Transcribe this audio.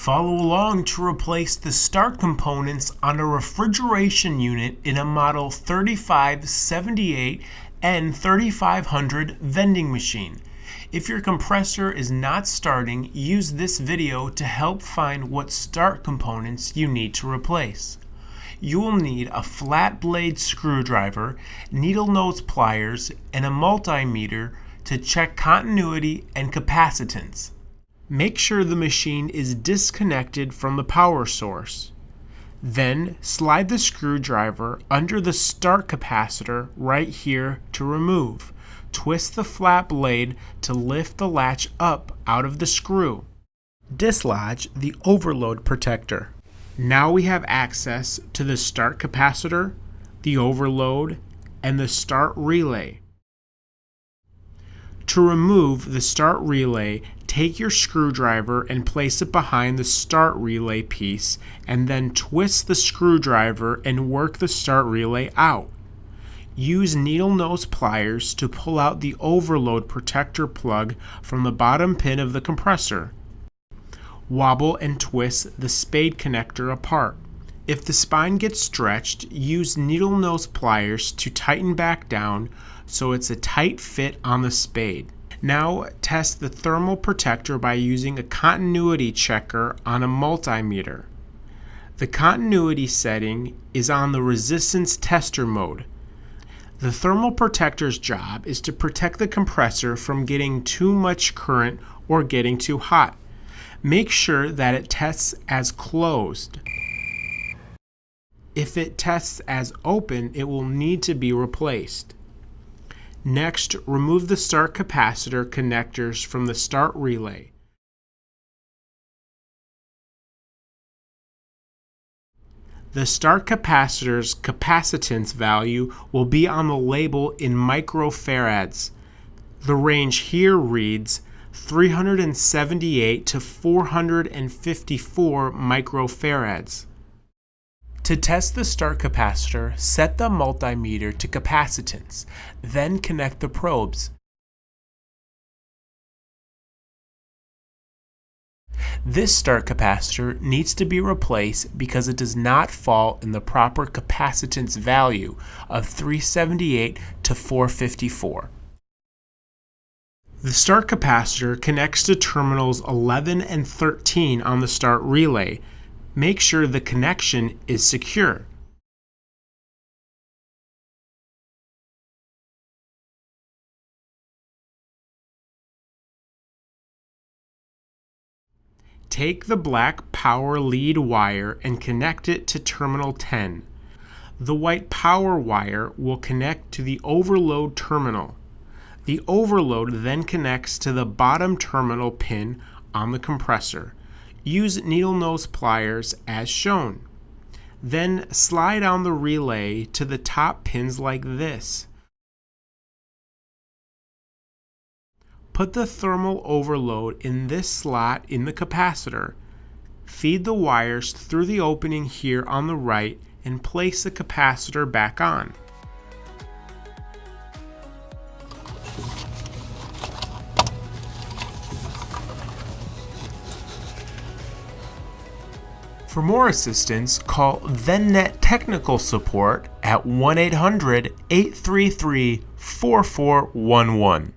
Follow along to replace the start components on a refrigeration unit in a model 3578 N3500 vending machine. If your compressor is not starting, use this video to help find what start components you need to replace. You will need a flat blade screwdriver, needle nose pliers, and a multimeter to check continuity and capacitance. Make sure the machine is disconnected from the power source. Then slide the screwdriver under the start capacitor right here to remove. Twist the flat blade to lift the latch up out of the screw. Dislodge the overload protector. Now we have access to the start capacitor, the overload, and the start relay. To remove the start relay, take your screwdriver and place it behind the start relay piece, and then twist the screwdriver and work the start relay out. Use needle nose pliers to pull out the overload protector plug from the bottom pin of the compressor. Wobble and twist the spade connector apart. If the spine gets stretched, use needle nose pliers to tighten back down so it's a tight fit on the spade. Now test the thermal protector by using a continuity checker on a multimeter. The continuity setting is on the resistance tester mode. The thermal protector's job is to protect the compressor from getting too much current or getting too hot. Make sure that it tests as closed. If it tests as open, it will need to be replaced. Next, remove the start capacitor connectors from the start relay. The start capacitor's capacitance value will be on the label in microfarads. The range here reads 378 to 454 microfarads. To test the start capacitor, set the multimeter to capacitance, then connect the probes. This start capacitor needs to be replaced because it does not fall in the proper capacitance value of 378 to 454. The start capacitor connects to terminals 11 and 13 on the start relay. Make sure the connection is secure. Take the black power lead wire and connect it to terminal 10. The white power wire will connect to the overload terminal. The overload then connects to the bottom terminal pin on the compressor. Use needle nose pliers as shown. Then slide on the relay to the top pins like this. Put the thermal overload in this slot in the capacitor. Feed the wires through the opening here on the right and place the capacitor back on. For more assistance, call Vendnet technical support at 1-800-833-4411.